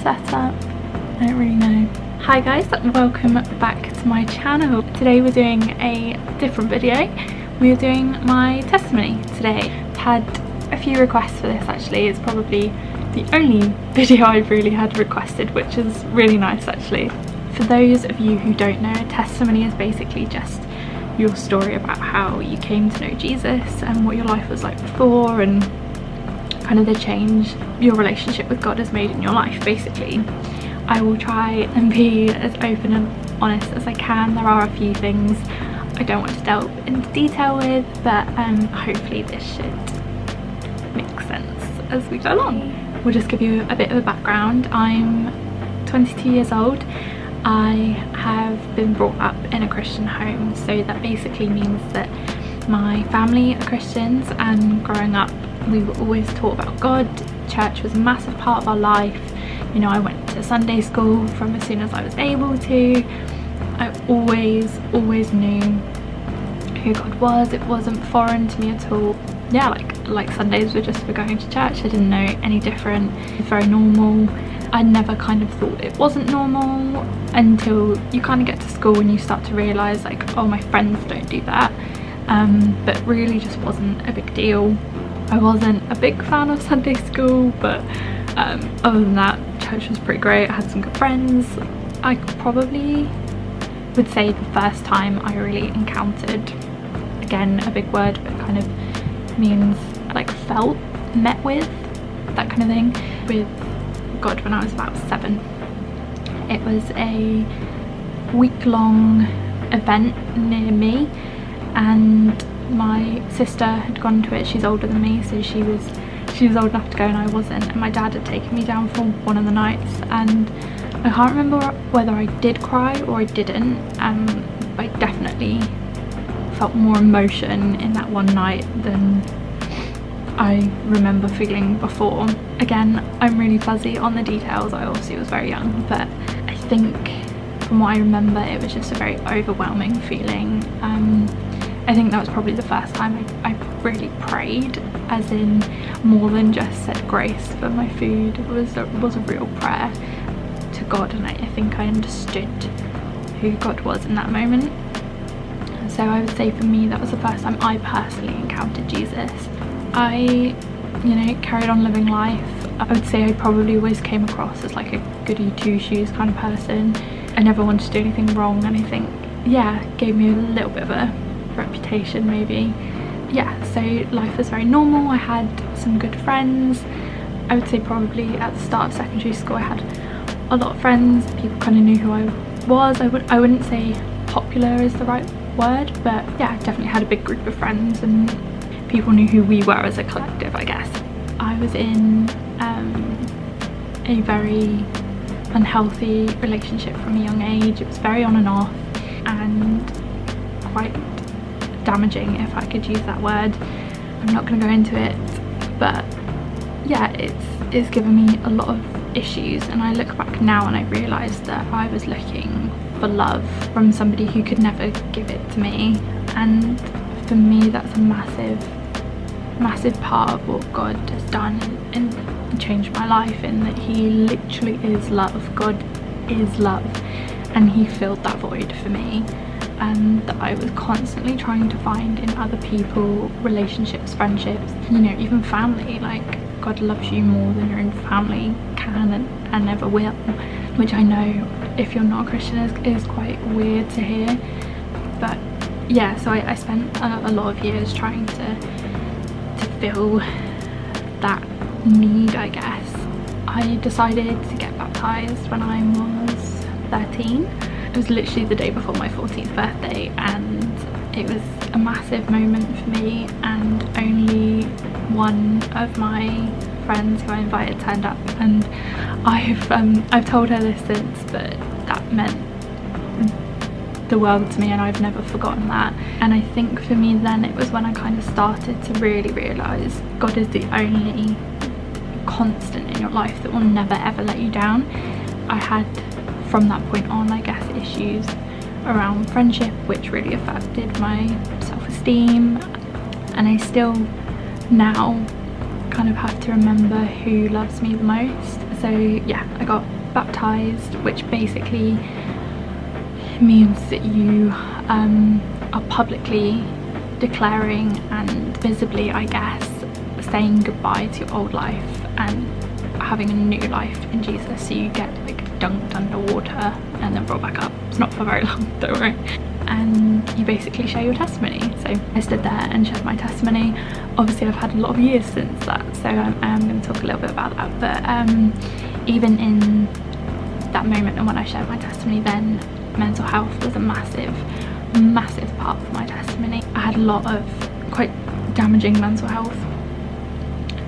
set up? I don't really know. Hi guys, welcome back to my channel. Today we're doing a different video. We're doing my testimony today. I've had a few requests for this actually. It's probably the only video I've really had requested, which is really nice actually. For those of you who don't know, a testimony is basically just your story about how you came to know Jesus and what your life was like before, and kind of the change your relationship with God has made in your life basically. I will try and be as open and honest as I can. There are a few things I don't want to delve into detail with, but hopefully this should make sense as we go along. We'll just give you a bit of a background. I'm 22 years old. I have been brought up in a Christian home, so that basically means that my family are Christians, and growing up we were always taught about God. Church was a massive part of our life. You know, I went to Sunday school from as soon as I was able to. I always knew who God was. It wasn't foreign to me at all. Yeah, like Sundays were just for going to church. I didn't know any different. It was very normal. I never kind of thought it wasn't normal until you kind of get to school and you start to realise like, oh, my friends don't do that. But really just wasn't a big deal. I wasn't a big fan of Sunday school, but other than that, church was pretty great. I had some good friends. I probably would say the first time I really encountered, again a big word, but kind of means like felt, met with, that kind of thing, with God when I was about 7. It was a week-long event near me, and my sister had gone to it. She's older than me, so she was old enough to go and I wasn't, and my dad had taken me down for one of the nights, and I can't remember whether I did cry or I didn't. But I definitely felt more emotion in that one night than I remember feeling before. Again, I'm really fuzzy on the details. I obviously was very young, but I think from what I remember it was just a very overwhelming feeling. I think that was probably the first time I really prayed, as in more than just said grace for my food. It was a real prayer to God, and I think I understood who God was in that moment. So I would say for me that was the first time I personally encountered Jesus. I, you know, carried on living life. I would say I probably always came across as like a goody two-shoes kind of person. I never wanted to do anything wrong, and I think, yeah, gave me a little bit of a reputation maybe. Yeah, so life was very normal. I had some good friends. I would say probably at the start of secondary school I had a lot of friends. People kind of knew who I was. I wouldn't say popular is the right word, but yeah, I definitely had a big group of friends and people knew who we were as a collective, I guess. I was in a very unhealthy relationship from a young age. It was very on and off and quite damaging, if I could use that word. I'm not going to go into it, but yeah, it's given me a lot of issues, and I look back now and I realise that I was looking for love from somebody who could never give it to me. And for me that's a massive part of what God has done and changed my life, in that he literally is love. God is love, and he filled that void for me, that I was constantly trying to find in other people, relationships, friendships, you know, even family. Like, God loves you more than your own family can and ever will, which I know if you're not a Christian is quite weird to hear. But yeah, so I spent a lot of years trying to fill that need, I guess. I decided to get baptised when I was 13. It was literally the day before my 14th birthday, and it was a massive moment for me, and only one of my friends who I invited turned up, and I've told her this since, but that meant the world to me, and I've never forgotten that. And I think for me then it was when I kind of started to really realise God is the only constant in your life that will never ever let you down. I had from that point on, I guess, issues around friendship which really affected my self-esteem, and I still now kind of have to remember who loves me the most. So yeah, I got baptized, which basically means that you are publicly declaring and visibly, I guess, saying goodbye to your old life and having a new life in Jesus. So you get like dunked underwater and then brought back up. It's not for very long, don't worry. And you basically share your testimony. So I stood there and shared my testimony. Obviously I've had a lot of years since that, so I'm going to talk a little bit about that. But even in that moment and when I shared my testimony, then mental health was a massive part of my testimony. I had a lot of quite damaging mental health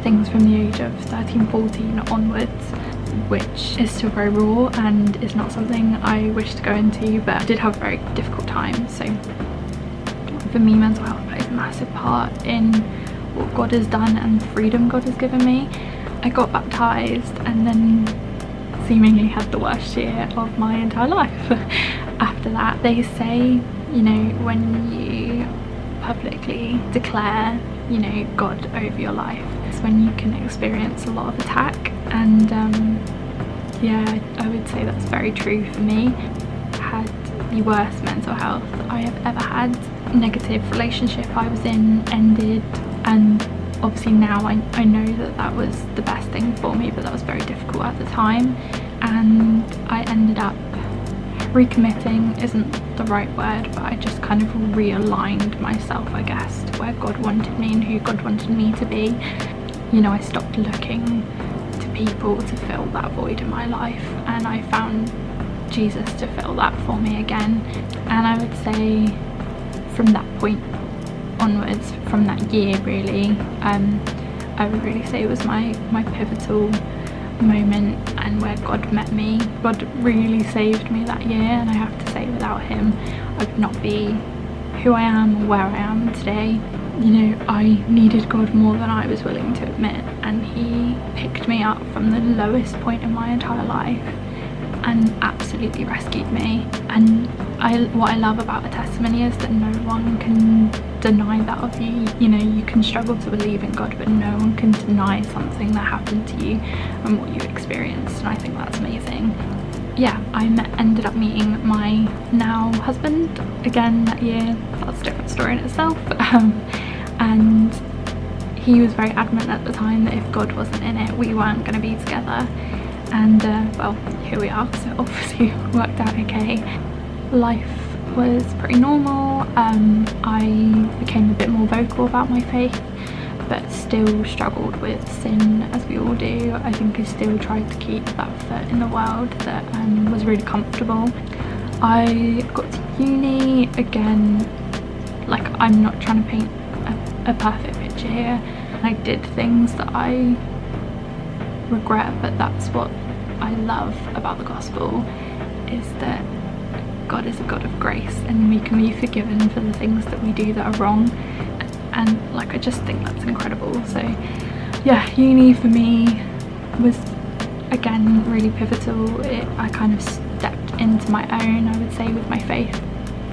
things from the age of 13, 14 onwards, which is still very raw and is not something I wish to go into, but I did have a very difficult time. So for me, mental health plays a massive part in what God has done and the freedom God has given me. I got baptized and then seemingly had the worst year of my entire life. After that, they say, you know, when you publicly declare, you know, God over your life, it's when you can experience a lot of attack. And yeah, I would say that's very true for me. I had the worst mental health I have ever had. Negative relationship I was in ended, and obviously now I know that that was the best thing for me, but that was very difficult at the time. And I ended up recommitting, isn't the right word, but I just kind of realigned myself, I guess, to where God wanted me and who God wanted me to be. You know, I stopped looking to people to fill that void in my life, and I found Jesus to fill that for me again. And I would say from that point onwards, from that year really, I would really say it was my pivotal moment and where God met me. God really saved me that year, and I have to say without him I would not be who I am or where I am today. You know, I needed God more than I was willing to admit, and he picked me up from the lowest point in my entire life and absolutely rescued me. And what I love about a testimony is that no one can deny that of you. You know, you can struggle to believe in God, but no one can deny something that happened to you and what you experienced, and I think that's amazing. Yeah, I ended up meeting my now husband again that year. That's a different story in itself. And he was very adamant at the time that if God wasn't in it, we weren't going to be together. And well, here we are, so obviously it worked out okay. Life was pretty normal. I became a bit more vocal about my faith, but still struggled with sin, as we all do. I think I still tried to keep that foot in the world that was really comfortable. I got to uni again. Like, I'm not trying to paint a perfect picture here. I did things that I regret, but that's what I love about the gospel, is that God is a God of grace and we can be forgiven for the things that we do that are wrong. And like, I just think that's incredible. So yeah, uni for me was again really pivotal. I kind of stepped into my own, I would say, with my faith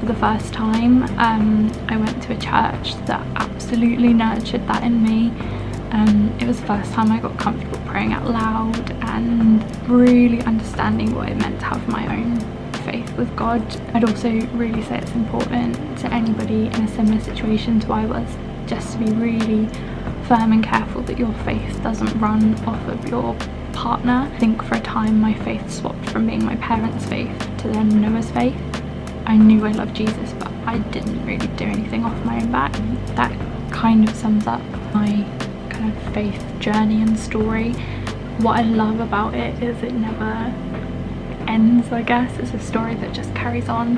for the first time. I went to a church that absolutely nurtured that in me. It was the first time I got comfortable praying out loud and really understanding what it meant to have my own faith with God. I'd also really say it's important to anybody in a similar situation to I was, just to be really firm and careful that your faith doesn't run off of your partner. I think for a time my faith swapped from being my parents' faith to then Noah's faith. I knew I loved Jesus, but I didn't really do anything off my own back. That kind of sums up my kind of faith journey and story. What I love about it is it never ends, I guess. It's a story that just carries on.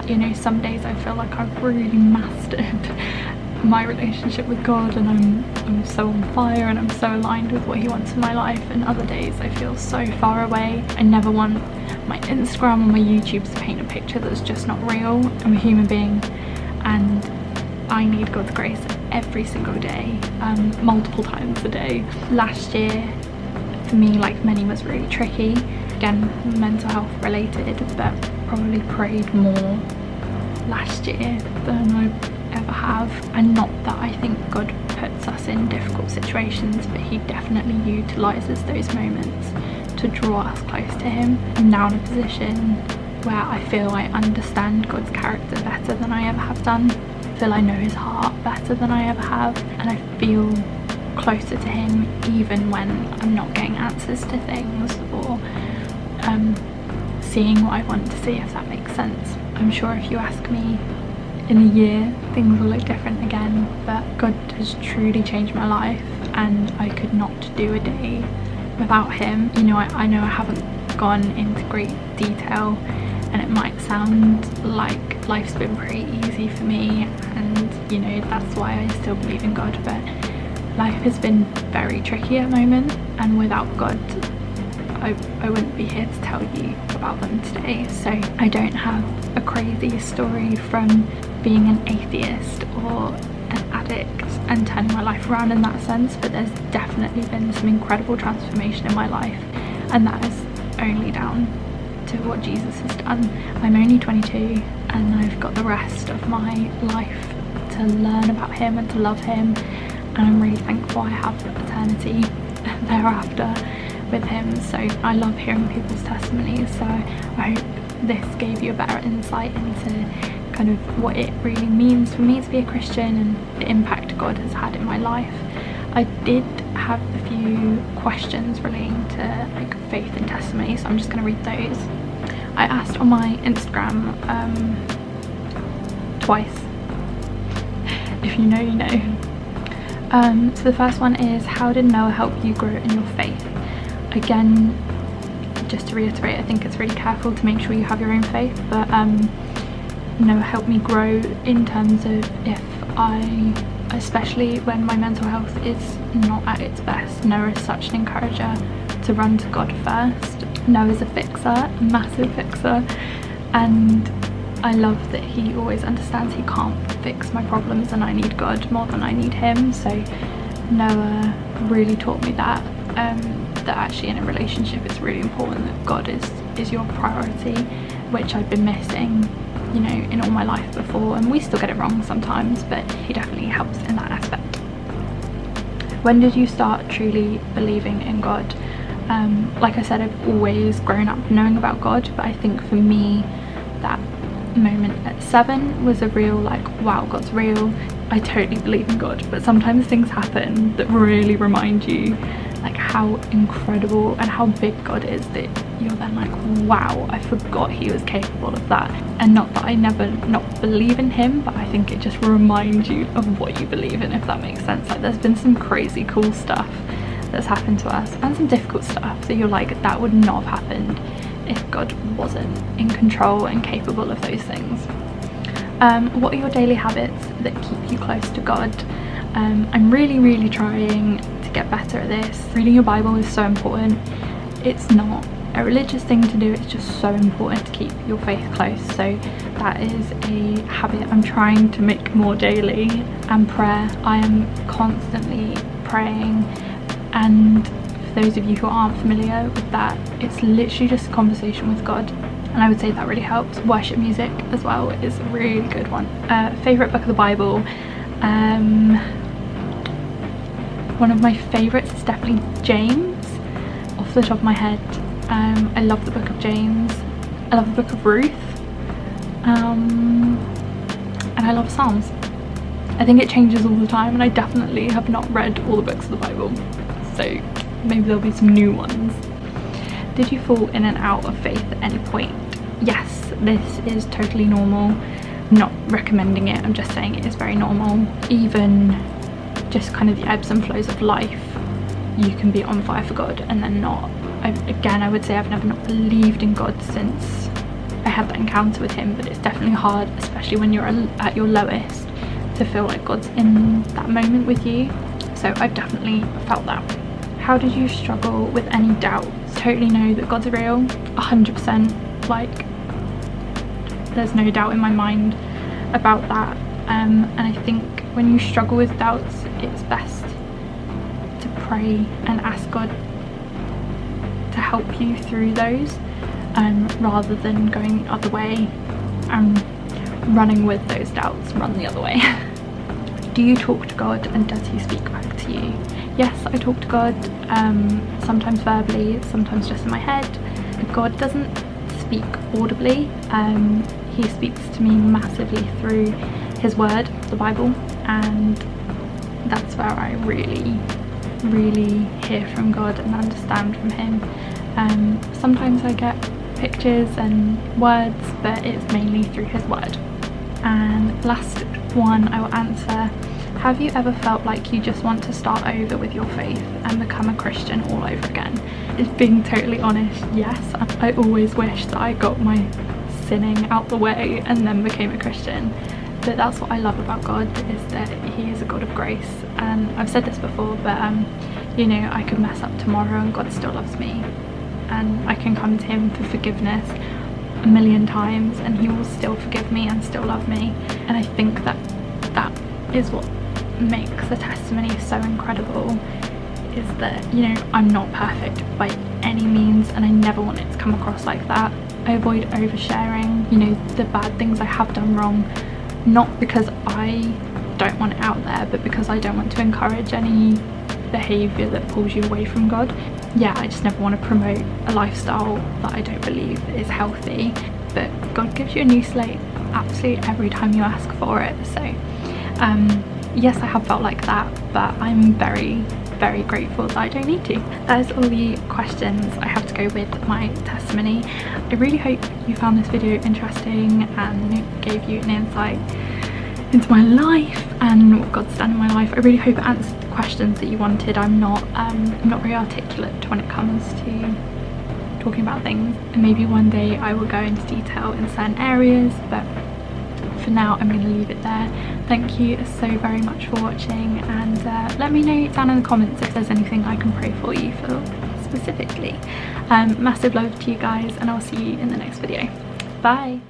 You know, some days I feel like I've really mastered my relationship with God and I'm so on fire and I'm so aligned with what he wants in my life, and other days I feel so far away. I never want my Instagram or my YouTube to paint a picture that's just not real. I'm a human being and I need God's grace every single day, multiple times a day. Last year for me, like many, was really tricky. Again, mental health related, but probably prayed more last year than I ever have. And not that I think God puts us in difficult situations, but he definitely utilises those moments to draw us close to him. I'm now in a position where I feel I understand God's character better than I ever have done. I feel I know his heart better than I ever have, and I feel closer to him even when I'm not getting answers to things or seeing what I want to see, if that makes sense. I'm sure if you ask me in a year, things will look different again, but God has truly changed my life, and I could not do a day without him. You know, I know I haven't gone into great detail, and it might sound like life's been pretty easy for me, and you know, that's why I still believe in God, but life has been very tricky at the moment, and without God I wouldn't be here to tell you about them today. So I don't have a crazy story from being an atheist or an addict and turning my life around in that sense, but there's definitely been some incredible transformation in my life, and that is only down to what Jesus has done. I'm only 22 and I've got the rest of my life to learn about him and to love him, and I'm really thankful I have eternity thereafter with him. So I love hearing people's testimonies, so I hope this gave you a better insight into kind of what it really means for me to be a Christian and the impact God has had in my life. I did have a few questions relating to like faith and testimony, so I'm just going to read those. I asked on my Instagram twice. If you know, you know. So the first one is, how did Noah help you grow in your faith? Again, just to reiterate, I think it's really careful to make sure you have your own faith, but Noah helped me grow in terms of especially when my mental health is not at its best. Noah is such an encourager to run to God first. Noah's a fixer, a massive fixer, and I love that he always understands he can't fix my problems and I need God more than I need him. So Noah really taught me that that actually in a relationship it's really important that God is your priority, which I've been missing, you know, in all my life before, and we still get it wrong sometimes, but he definitely helps in that aspect. When did you start truly believing in God? Like I said, I've always grown up knowing about God, but I think for me that moment at 7 was a real like, wow, God's real, I totally believe in God. But sometimes things happen that really remind you like how incredible and how big God is, that you're then like, wow, I forgot he was capable of that. And not that I never not believe in him, but I think it just reminds you of what you believe in, if that makes sense. Like there's been some crazy cool stuff that's happened to us, and some difficult stuff that you're like, that would not have happened if God wasn't in control and capable of those things. What are your daily habits that keep you close to God? I'm really trying to get better at this. Reading your Bible is so important. It's not a religious thing to do, it's just so important to keep your faith close. So that is a habit I'm trying to make more daily. And prayer, I am constantly praying, and for those of you who aren't familiar with that, it's literally just a conversation with God, and I would say that really helps. Worship music as well is a really good one. Favourite book of the Bible, one of my favourites is definitely James, off the top of my head. I love the book of James, I love the book of Ruth, and I love Psalms. I think it changes all the time, and I definitely have not read all the books of the Bible, so maybe there'll be some new ones. Did you fall in and out of faith at any point? Yes, this is totally normal. I'm not recommending it, I'm just saying it is very normal. Even just kind of the ebbs and flows of life, you can be on fire for God and then not. I would say I've never not believed in God since I had that encounter with him, but it's definitely hard, especially when you're at your lowest, to feel like God's in that moment with you. So I've definitely felt that. How did you struggle with any doubts? Totally know that God's real, 100%, like there's no doubt in my mind about that, and I think when you struggle with doubts, it's best to pray and ask God to help you through those, rather than going the other way and running with those doubts. Run the other way. Do you talk to God and does he speak back to you? Yes, I talk to God, sometimes verbally, sometimes just in my head. God doesn't speak audibly, he speaks to me massively through his word, the Bible, and that's where I really hear from God and understand from him. Sometimes I get pictures and words, but it's mainly through his word. And last one I will answer: have you ever felt like you just want to start over with your faith and become a Christian all over again? If being totally honest, yes. I always wish that I got my sinning out the way and then became a Christian. But that's what I love about God, is that he is a God of grace. And I've said this before, but you know, I could mess up tomorrow and God still loves me, and I can come to him for forgiveness a million times and he will still forgive me and still love me. And I think that is what makes the testimony so incredible, is that, you know, I'm not perfect by any means, and I never want it to come across like that. I avoid oversharing, you know, the bad things I have done wrong, not because I don't want it out there, but because I don't want to encourage any behaviour that pulls you away from God. Yeah, I just never want to promote a lifestyle that I don't believe is healthy, but God gives you a new slate absolutely every time you ask for it. So yes, I have felt like that, but I'm very grateful that I don't need to. That is all the questions I have to go with my testimony. I really hope you found this video interesting and gave you an insight into my life and what God's done in my life. I really hope it answered the questions that you wanted. I'm not very articulate when it comes to talking about things, and maybe one day I will go into detail in certain areas, but for now I'm going to leave it there. Thank you so very much for watching, and let me know down in the comments if there's anything I can pray for you for specifically. Massive love to you guys, and I'll see you in the next video. Bye.